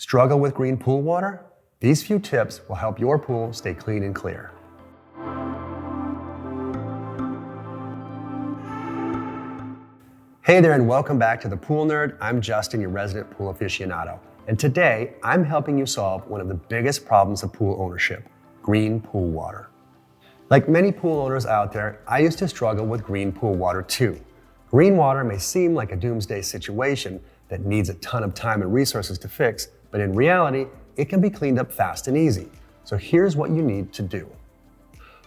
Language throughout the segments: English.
Struggle with green pool water? These few tips will help your pool stay clean and clear. Hey there and welcome back to The Pool Nerd. I'm Justin, your resident pool aficionado. And today, I'm helping you solve one of the biggest problems of pool ownership, green pool water. Like many pool owners out there, I used to struggle with green pool water too. Green water may seem like a doomsday situation that needs a ton of time and resources to fix, but in reality, it can be cleaned up fast and easy. So here's what you need to do.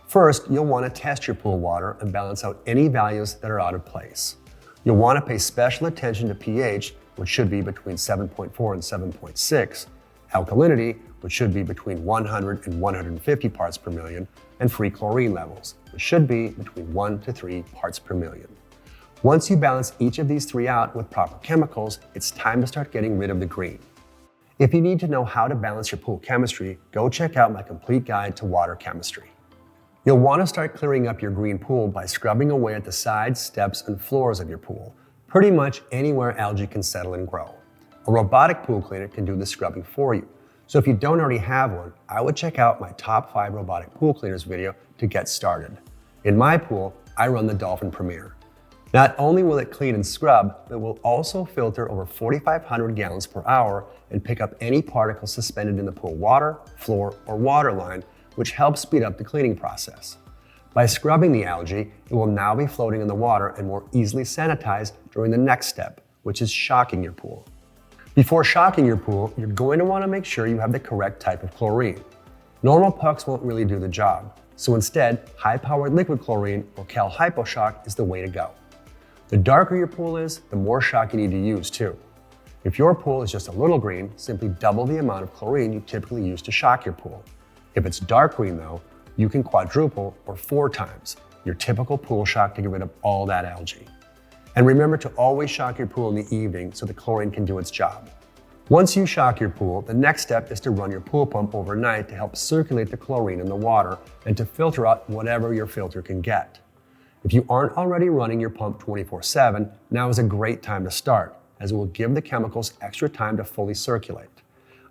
First, you'll want to test your pool water and balance out any values that are out of place. You'll want to pay special attention to pH, which should be between 7.4 and 7.6, alkalinity, which should be between 100 and 150 parts per million, and free chlorine levels, which should be between 1 to 3 parts per million. Once you balance each of these three out with proper chemicals, it's time to start getting rid of the green. If you need to know how to balance your pool chemistry, go check out my complete guide to water chemistry. You'll want to start clearing up your green pool by scrubbing away at the sides, steps, and floors of your pool, pretty much anywhere algae can settle and grow. A robotic pool cleaner can do the scrubbing for you. So if you don't already have one, I would check out my top 5 robotic pool cleaners video to get started. In my pool, I run the Dolphin Premier. Not only will it clean and scrub, but will also filter over 4,500 gallons per hour and pick up any particles suspended in the pool water, floor, or water line, which helps speed up the cleaning process. By scrubbing the algae, it will now be floating in the water and more easily sanitized during the next step, which is shocking your pool. Before shocking your pool, you're going to want to make sure you have the correct type of chlorine. Normal pucks won't really do the job, so instead, high-powered liquid chlorine or Cal Hyposhock is the way to go. The darker your pool is, the more shock you need to use too. If your pool is just a little green, simply double the amount of chlorine you typically use to shock your pool. If it's dark green though, you can quadruple or 4 times your typical pool shock to get rid of all that algae. And remember to always shock your pool in the evening so the chlorine can do its job. Once you shock your pool, the next step is to run your pool pump overnight to help circulate the chlorine in the water and to filter out whatever your filter can get. If you aren't already running your pump 24/7, now is a great time to start, as it will give the chemicals extra time to fully circulate.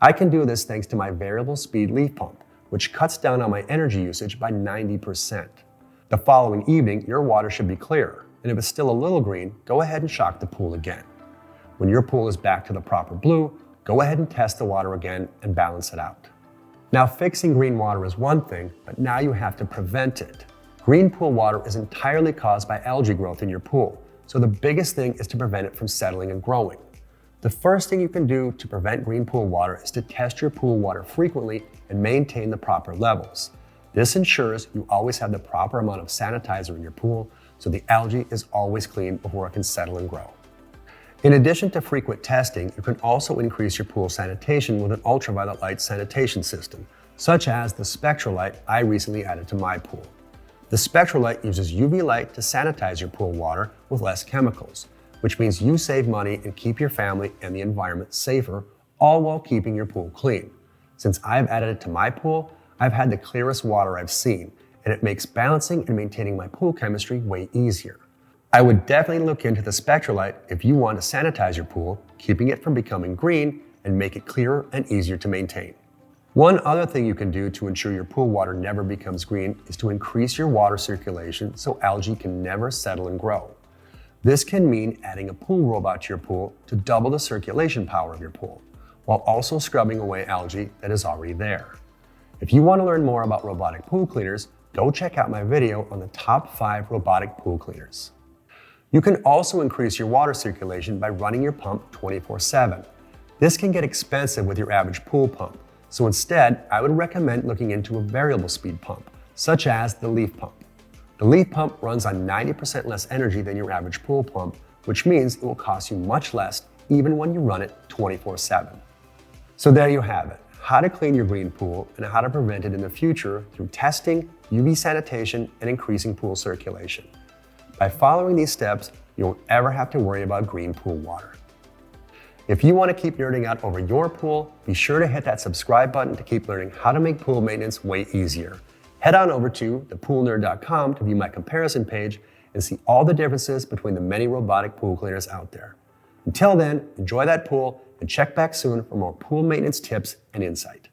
I can do this thanks to my variable speed LeafPump, which cuts down on my energy usage by 90%. The following evening, your water should be clearer, and if it's still a little green, go ahead and shock the pool again. When your pool is back to the proper blue, go ahead and test the water again and balance it out. Now, fixing green water is one thing, but now you have to prevent it. Green pool water is entirely caused by algae growth in your pool, so the biggest thing is to prevent it from settling and growing. The first thing you can do to prevent green pool water is to test your pool water frequently and maintain the proper levels. This ensures you always have the proper amount of sanitizer in your pool, so the algae is always clean before it can settle and grow. In addition to frequent testing, you can also increase your pool sanitation with an ultraviolet light sanitation system, such as the SpectraLight I recently added to my pool. The SpectraLight uses UV light to sanitize your pool water with less chemicals, which means you save money and keep your family and the environment safer, all while keeping your pool clean. Since I've added it to my pool, I've had the clearest water I've seen, and it makes balancing and maintaining my pool chemistry way easier. I would definitely look into the SpectraLight if you want to sanitize your pool, keeping it from becoming green and make it clearer and easier to maintain. One other thing you can do to ensure your pool water never becomes green is to increase your water circulation so algae can never settle and grow. This can mean adding a pool robot to your pool to double the circulation power of your pool, while also scrubbing away algae that is already there. If you want to learn more about robotic pool cleaners, go check out my video on the top 5 robotic pool cleaners. You can also increase your water circulation by running your pump 24/7. This can get expensive with your average pool pump. So instead, I would recommend looking into a variable speed pump, such as the LeafPump. The LeafPump runs on 90% less energy than your average pool pump, which means it will cost you much less even when you run it 24/7. So there you have it, how to clean your green pool and how to prevent it in the future through testing, UV sanitation, and increasing pool circulation. By following these steps, you won't ever have to worry about green pool water. If you want to keep nerding out over your pool, be sure to hit that subscribe button to keep learning how to make pool maintenance way easier. Head on over to thepoolnerd.com to view my comparison page and see all the differences between the many robotic pool cleaners out there. Until then, enjoy that pool and check back soon for more pool maintenance tips and insight.